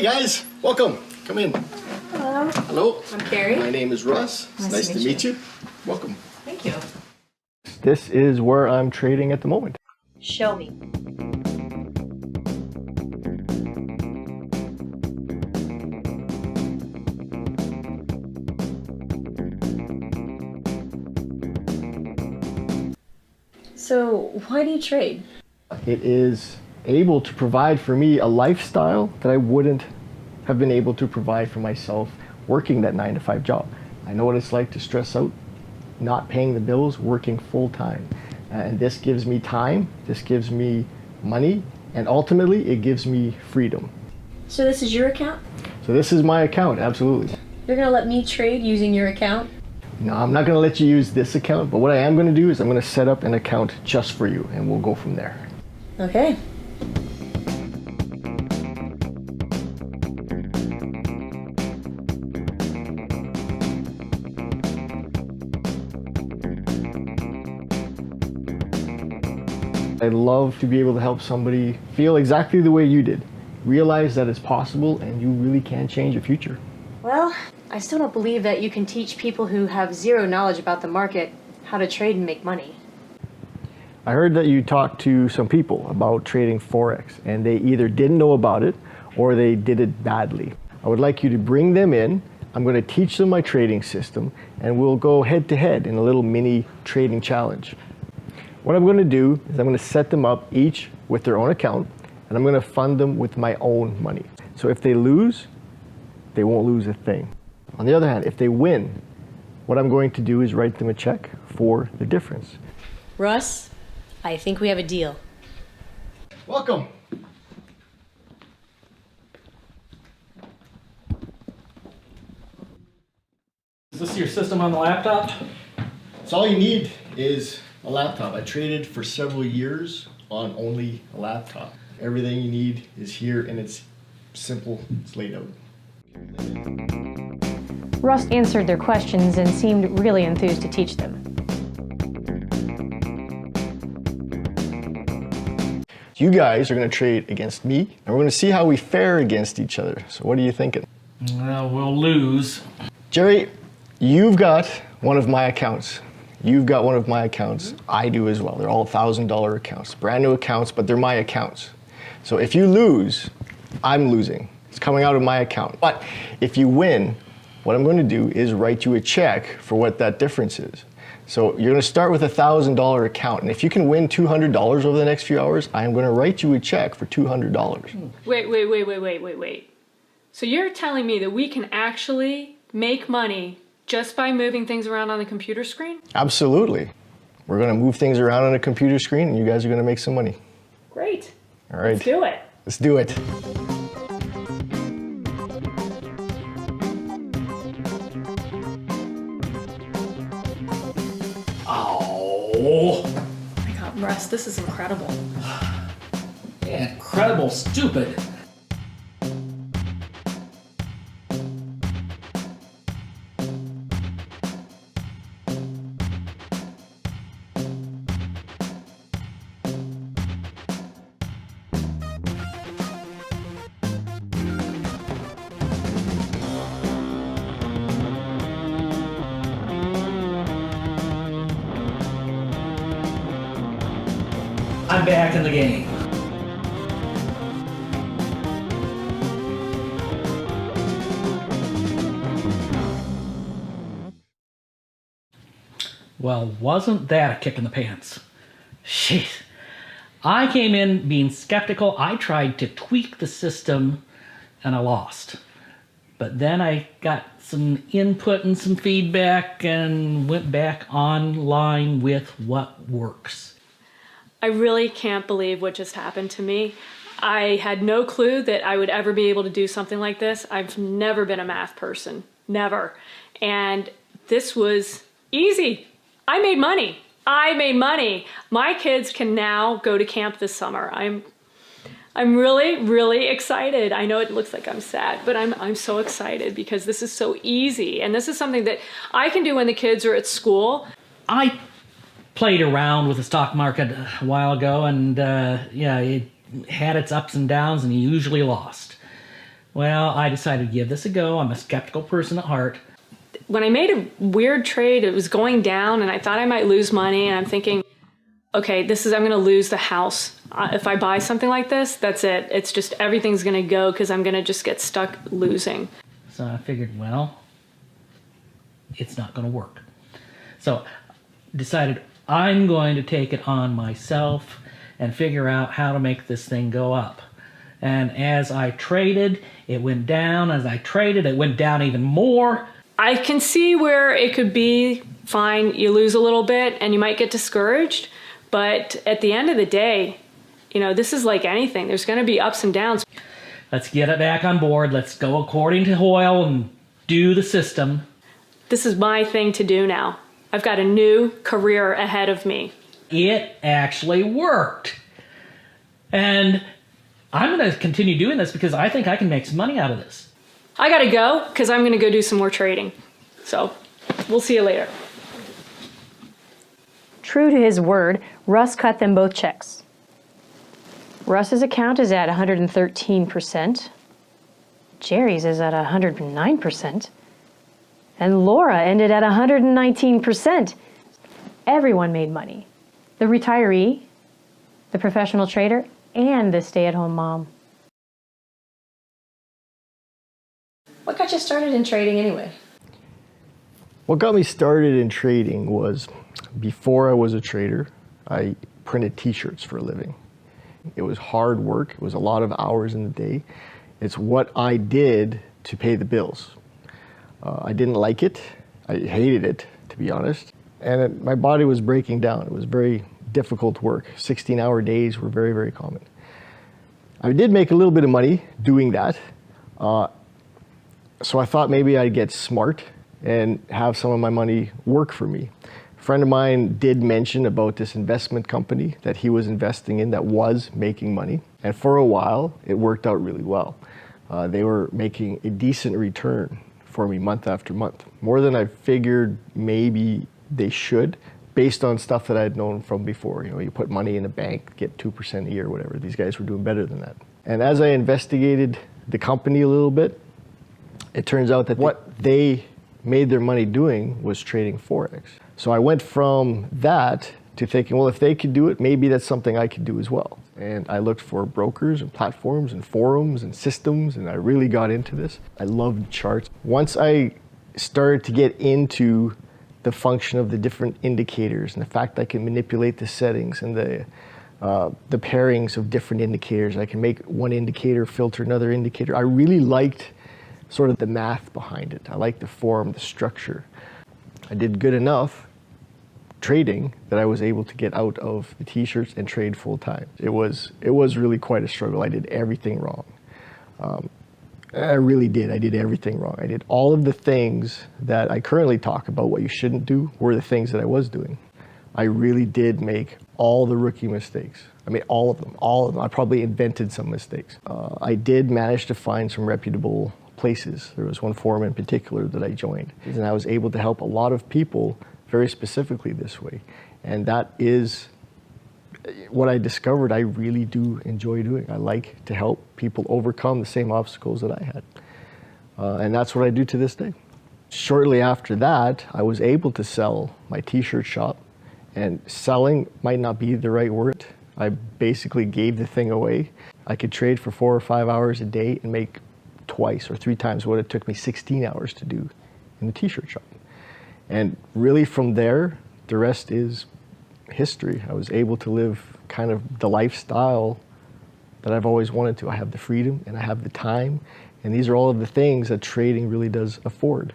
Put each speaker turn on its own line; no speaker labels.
Hey guys, welcome. Come in.
Hello.
Hello.
I'm Carrie.
My name is Russ. It's nice to meet you. Welcome.
Thank you.
This is where I'm trading at the moment.
Show me. So, why do you trade?
It is able to provide for me a lifestyle that I wouldn't have been able to provide for myself working that 9-to-5 job. I know what it's like to stress out, not paying the bills, working full time. And this gives me time, this gives me money, and ultimately it gives me freedom.
So this is your account?
So this is my account, absolutely.
You're gonna let me trade using your account?
No, I'm not gonna let you use this account, but what I am gonna do is I'm gonna set up an account just for you and we'll go from there.
Okay.
I'd love to be able to help somebody feel exactly the way you did. Realize that it's possible and you really can change your future.
Well, I still don't believe that you can teach people who have zero knowledge about the market how to trade and make money.
I heard that you talked to some people about trading Forex and they either didn't know about it or they did it badly. I would like you to bring them in. I'm going to teach them my trading system and we'll go head to head in a little mini trading challenge. What I'm going to do is I'm going to set them up each with their own account and I'm going to fund them with my own money. So if they lose, they won't lose a thing. On the other hand, if they win, what I'm going to do is write them a check for the difference.
Russ, I think we have a deal.
Welcome.
Is this your system on the laptop?
So all you need is a laptop. I traded for several years on only a laptop. Everything you need is here and it's simple, it's laid out.
Russ answered their questions and seemed really enthused to teach them.
You guys are going to trade against me and we're going to see how we fare against each other. So what are you thinking?
Well, we'll lose.
Jerry, you've got one of my accounts. You've got one of my accounts. I do as well. They're all $1,000 accounts. Brand new accounts, but they're my accounts. So if you lose, I'm losing. It's coming out of my account. But if you win, what I'm going to do is write you a check for what that difference is. So you're going to start with a $1,000 account. And if you can win $200 over the next few hours, I am going to write you a check for $200.
Wait. So you're telling me that we can actually make money just by moving things around on the computer screen?
Absolutely. We're going to move things around on a computer screen and you guys are going to make some money.
Great.
All right.
Let's do it.
Let's do it.
Oh,
My God, Russ, this is incredible.
incredible, stupid. I'm back in the game. Well, wasn't that a kick in the pants? Jeez. I came in being skeptical. I tried to tweak the system and I lost. But then I got some input and some feedback and went back online with what works.
I really can't believe what just happened to me. I had no clue that I would ever be able to do something like this. I've never been a math person, never. And this was easy. I made money. My kids can now go to camp this summer. I'm really, really excited. I know it looks like I'm sad, but I'm so excited because this is so easy. And this is something that I can do when the kids are at school.
I played around with the stock market a while ago, and yeah, it had its ups and downs, and you usually lost. Well, I decided to give this a go. I'm a skeptical person at heart.
When I made a weird trade, it was going down and I thought I might lose money, and I'm thinking, okay, I'm going to lose the house. If I buy something like this, that's it. It's just everything's going to go because I'm going to just get stuck losing.
So I figured, well, it's not going to work. So decided I'm going to take it on myself and figure out how to make this thing go up. And as I traded, it went down. As I traded, it went down even more.
I can see where it could be fine. You lose a little bit and you might get discouraged. But at the end of the day, this is like anything. There's going to be ups and downs.
Let's get it back on board. Let's go according to Hoyle and do the system.
This is my thing to do now. I've got a new career ahead of me.
It actually worked. And I'm going to continue doing this because I think I can make some money out of this.
I got to go because I'm going to go do some more trading. So we'll see you later.
True to his word, Russ cut them both checks. Russ's account is at 113%. Jerry's is at 109%. And Laura ended at 119%. Everyone made money. The retiree, the professional trader, and the stay-at-home mom.
What got you started in trading anyway?
What got me started in trading was, before I was a trader, I printed t-shirts for a living. It was hard work. It was a lot of hours in the day. It's what I did to pay the bills. I didn't like it. I hated it, to be honest. And my body was breaking down. It was very difficult work. 16-hour days were very, very common. I did make a little bit of money doing that. So I thought maybe I'd get smart and have some of my money work for me. A friend of mine did mention about this investment company that he was investing in that was making money. And for a while, it worked out really well. They were making a decent return for me month after month. More than I figured maybe they should, based on stuff that I'd known from before. You put money in a bank, get 2% a year, whatever. These guys were doing better than that. And as I investigated the company a little bit, it turns out that what they made their money doing was trading Forex. So I went from that to thinking, well, if they could do it, maybe that's something I could do as well. And I looked for brokers and platforms and forums and systems, and I really got into this. I loved charts. Once I started to get into the function of the different indicators and the fact that I can manipulate the settings and the pairings of different indicators, I can make one indicator filter another indicator. I really liked sort of the math behind it. I liked the form, the structure. I did good enough trading that I was able to get out of the t-shirts and trade full time. It was really quite a struggle. I did everything wrong. I really did. I did everything wrong. I did all of the things that I currently talk about what you shouldn't do were the things that I was doing. I really did make all the rookie mistakes. I mean, all of them. I probably invented some mistakes. I did manage to find some reputable places. There was one forum in particular that I joined, and I was able to help a lot of people very specifically this way. And that is what I discovered I really do enjoy doing. I like to help people overcome the same obstacles that I had. And that's what I do to this day. Shortly after that, I was able to sell my t-shirt shop, and selling might not be the right word. I basically gave the thing away. I could trade for 4 or 5 hours a day and make twice or 3 times what it took me 16 hours to do in the t-shirt shop. And really from there, the rest is history. I was able to live kind of the lifestyle that I've always wanted to. I have the freedom and I have the time, and these are all of the things that trading really does afford.